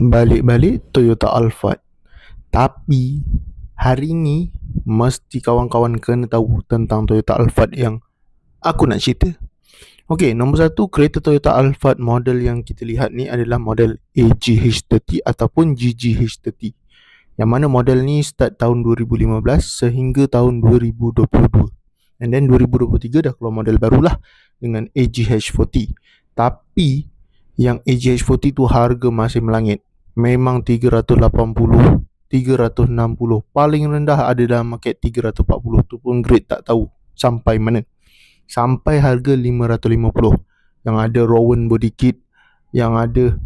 Balik-balik Toyota Alphard. Tapi hari ni mesti kawan-kawan kena tahu tentang Toyota Alphard yang aku nak cerita. Okey, nombor satu, kereta Toyota Alphard model yang kita lihat ni adalah model AGH30 ataupun GGH30. Yang mana model ni start tahun 2015 sehingga tahun 2022. And then 2023 dah keluar model barulah dengan AGH40. Tapi yang AGH40 tu harga masih melangit. Memang 380, 360. Paling rendah ada dalam market 340. Tu pun grade tak tahu sampai mana. Sampai harga 550 yang ada Rowan body kit, yang ada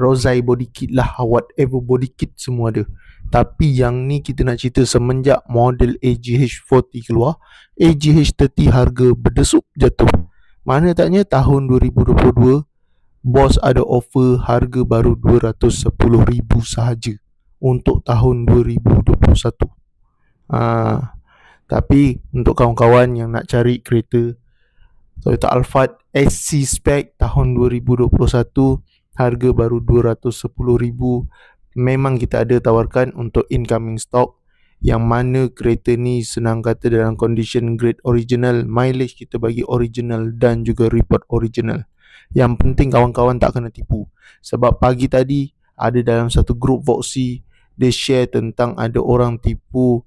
Rosai body kit lah, whatever body kit semua ada. Tapi yang ni kita nak cerita semenjak model AGH40 keluar, AGH30 harga berdesup jatuh. Mana taknya tahun 2022 bos ada offer harga baru 210,000 sahaja untuk tahun 2021. Tapi untuk kawan-kawan yang nak cari kereta Toyota Alphard SC spec tahun 2021, harga baru 210,000, memang kita ada tawarkan untuk incoming stock, yang mana kereta ni senang kata dalam condition grade original, mileage kita bagi original dan juga report original. Yang penting kawan-kawan tak kena tipu. Sebab pagi tadi ada dalam satu group Voxy, dia share tentang ada orang tipu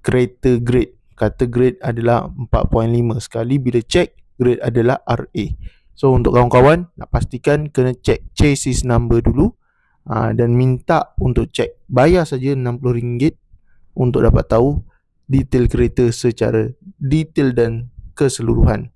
kereta grade. Kata grade adalah 4.5, sekali bila check grade adalah RA. So untuk kawan-kawan nak pastikan kena check chassis number dulu, dan minta untuk check. Bayar saja RM60 untuk dapat tahu detail kereta secara detail dan keseluruhan.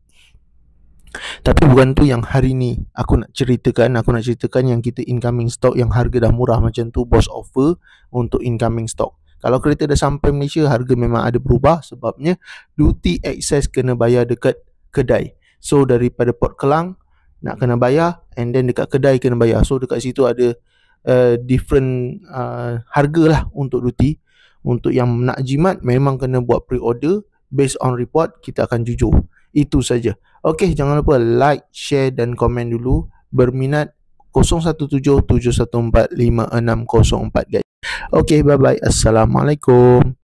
Tapi bukan tu yang hari ni aku nak ceritakan. Aku nak ceritakan yang kita incoming stock yang harga dah murah macam tu, bos offer untuk incoming stock. Kalau kereta dah sampai Malaysia, harga memang ada berubah. Sebabnya duty excess kena bayar dekat kedai. So daripada Port Kelang nak kena bayar, and then dekat kedai kena bayar. So dekat situ ada different harga lah untuk duty. Untuk yang nak jimat memang kena buat pre-order. Based on report, kita akan jujur. Itu saja. Okey, jangan lupa like, share dan komen dulu. Berminat 017 714 5604 guys. Okey, bye bye. Assalamualaikum.